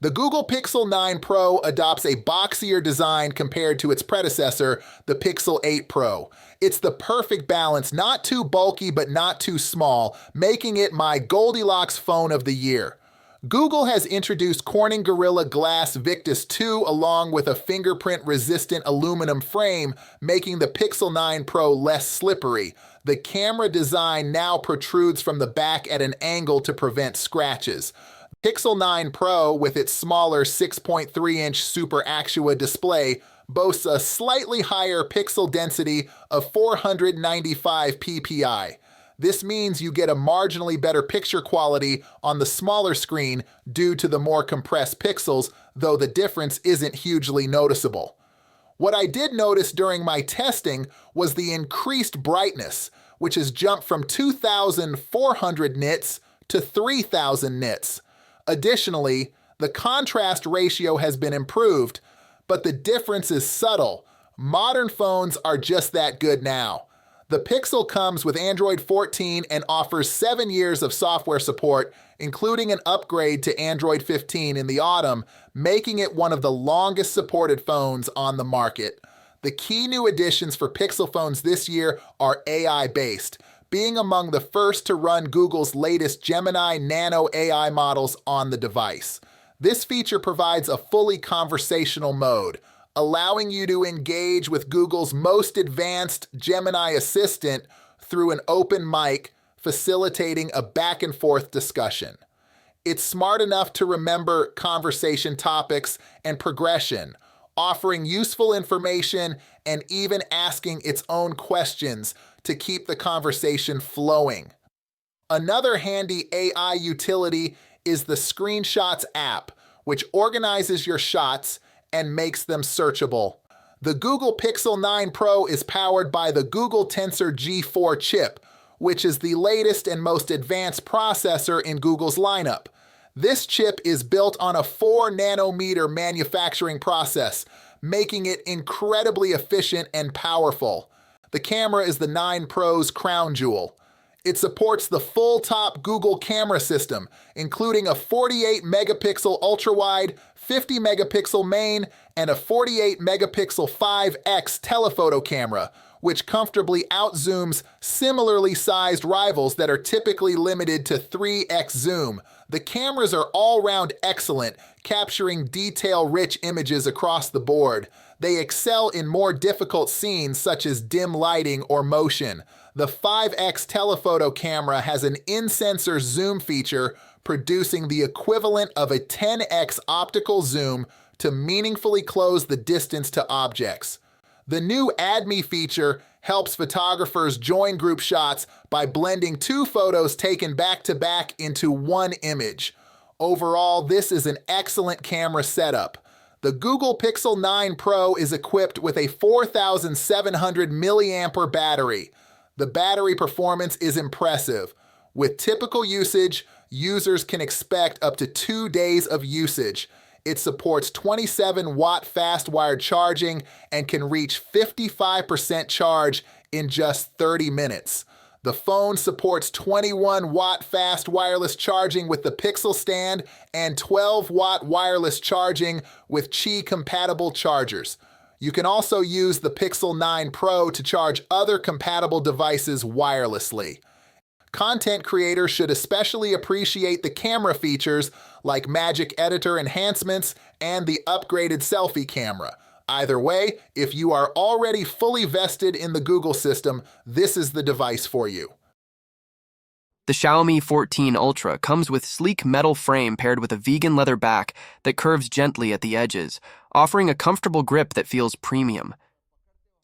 The Google Pixel 9 Pro adopts a boxier design compared to its predecessor, the Pixel 8 Pro. It's the perfect balance, not too bulky but not too small, making it my Goldilocks phone of the year. Google has introduced Corning Gorilla Glass Victus 2 along with a fingerprint-resistant aluminum frame, making the Pixel 9 Pro less slippery. The camera design now protrudes from the back at an angle to prevent scratches. Pixel 9 Pro, with its smaller 6.3-inch Super Actua display, boasts a slightly higher pixel density of 495 ppi. This means you get a marginally better picture quality on the smaller screen due to the more compressed pixels, though the difference isn't hugely noticeable. What I did notice during my testing was the increased brightness, which has jumped from 2,400 nits to 3,000 nits. Additionally, the contrast ratio has been improved, but the difference is subtle. Modern phones are just that good now. The Pixel comes with Android 14 and offers 7 years of software support, including an upgrade to Android 15 in the autumn, making it one of the longest supported phones on the market. The key new additions for Pixel phones this year are AI-based, being among the first to run Google's latest Gemini Nano AI models on the device. This feature provides a fully conversational mode, allowing you to engage with Google's most advanced Gemini assistant through an open mic, facilitating a back-and-forth discussion. It's smart enough to remember conversation topics and progression, offering useful information and even asking its own questions to keep the conversation flowing. Another handy AI utility is the Screenshots app, which organizes your shots and makes them searchable. The Google Pixel 9 Pro is powered by the Google Tensor G4 chip, which is the latest and most advanced processor in Google's lineup. This chip is built on a 4-nanometer manufacturing process, making it incredibly efficient and powerful. The camera is the 9 Pro's crown jewel. It supports the full-top Google camera system, including a 48-megapixel ultra-wide, 50-megapixel main, and a 48-megapixel 5x telephoto camera, which comfortably outzooms similarly sized rivals that are typically limited to 3x zoom. The cameras are all-round excellent, capturing detail-rich images across the board. They excel in more difficult scenes such as dim lighting or motion. The 5x telephoto camera has an in-sensor zoom feature, producing the equivalent of a 10x optical zoom to meaningfully close the distance to objects. The new Add Me feature helps photographers join group shots by blending 2 photos taken back-to-back into one image. Overall, this is an excellent camera setup. The Google Pixel 9 Pro is equipped with a 4,700 milliampere battery. The battery performance is impressive. With typical usage, users can expect up to 2 days of usage. It supports 27-watt fast wired charging and can reach 55% charge in just 30 minutes. The phone supports 21-watt fast wireless charging with the Pixel stand and 12-watt wireless charging with Qi-compatible chargers. You can also use the Pixel 9 Pro to charge other compatible devices wirelessly. Content creators should especially appreciate the camera features like Magic Editor enhancements and the upgraded selfie camera. Either way, if you are already fully vested in the Google system, this is the device for you. The Xiaomi 14 Ultra comes with sleek metal frame paired with a vegan leather back that curves gently at the edges, offering a comfortable grip that feels premium.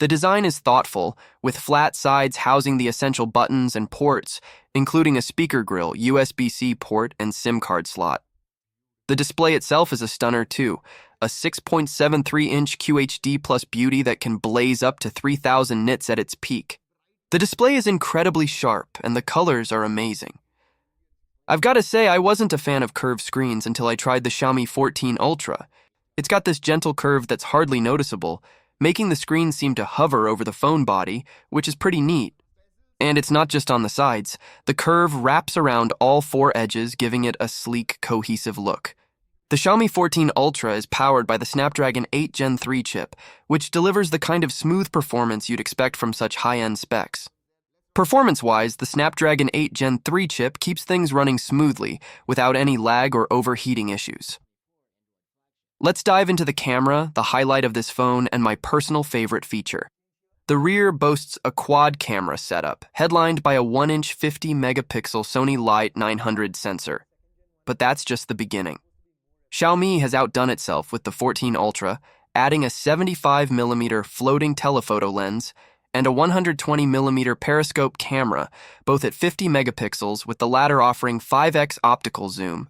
The design is thoughtful, with flat sides housing the essential buttons and ports, including a speaker grill, USB-C port, and SIM card slot. The display itself is a stunner too, a 6.73-inch QHD Plus beauty that can blaze up to 3,000 nits at its peak. The display is incredibly sharp, and the colors are amazing. I've got to say, I wasn't a fan of curved screens until I tried the Xiaomi 14 Ultra. It's got this gentle curve that's hardly noticeable, making the screen seem to hover over the phone body, which is pretty neat. And it's not just on the sides. The curve wraps around all 4 edges, giving it a sleek, cohesive look. The Xiaomi 14 Ultra is powered by the Snapdragon 8 Gen 3 chip, which delivers the kind of smooth performance you'd expect from such high-end specs. Performance-wise, the Snapdragon 8 Gen 3 chip keeps things running smoothly without any lag or overheating issues. Let's dive into the camera, the highlight of this phone, and my personal favorite feature. The rear boasts a quad camera setup, headlined by a 1-inch 50-megapixel Sony Light 900 sensor. But that's just the beginning. Xiaomi has outdone itself with the 14 Ultra, adding a 75mm floating telephoto lens and a 120mm periscope camera, both at 50 megapixels, with the latter offering 5x optical zoom.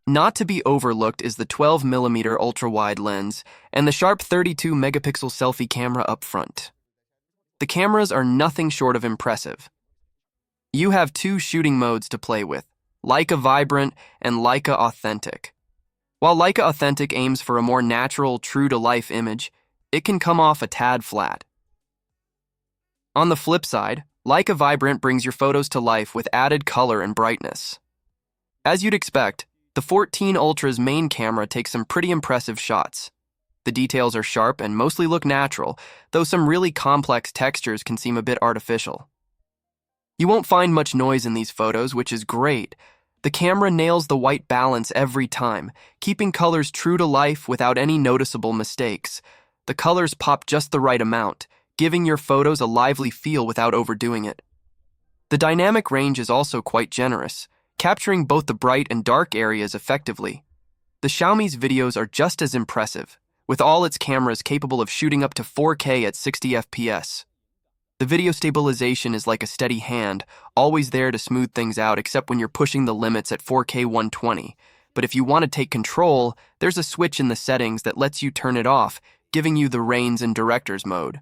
Not to be overlooked is the 12mm ultra-wide lens and the sharp 32-megapixel selfie camera up front. The cameras are nothing short of impressive. You have two shooting modes to play with, Leica Vibrant and Leica Authentic. While Leica Authentic aims for a more natural, true-to-life image, it can come off a tad flat. On the flip side, Leica Vibrant brings your photos to life with added color and brightness. As you'd expect, the 14 Ultra's main camera takes some pretty impressive shots. The details are sharp and mostly look natural, though some really complex textures can seem a bit artificial. You won't find much noise in these photos, which is great. The camera nails the white balance every time, keeping colors true to life without any noticeable mistakes. The colors pop just the right amount, giving your photos a lively feel without overdoing it. The dynamic range is also quite generous, capturing both the bright and dark areas effectively. The Xiaomi's videos are just as impressive, with all its cameras capable of shooting up to 4K at 60 FPS. The video stabilization is like a steady hand, always there to smooth things out except when you're pushing the limits at 4K 120. But if you want to take control, there's a switch in the settings that lets you turn it off, giving you the reins in director's mode.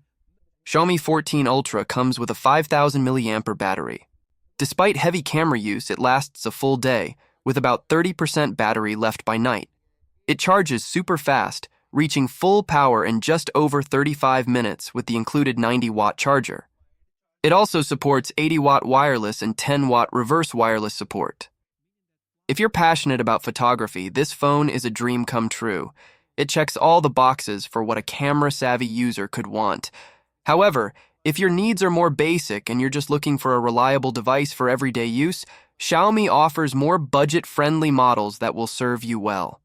Xiaomi 14 Ultra comes with a 5000 mAh battery. Despite heavy camera use, it lasts a full day, with about 30% battery left by night. It charges super fast, reaching full power in just over 35 minutes with the included 90-watt charger. It also supports 80-watt wireless and 10-watt reverse wireless support. If you're passionate about photography, this phone is a dream come true. It checks all the boxes for what a camera-savvy user could want. However, if your needs are more basic and you're just looking for a reliable device for everyday use, Xiaomi offers more budget-friendly models that will serve you well.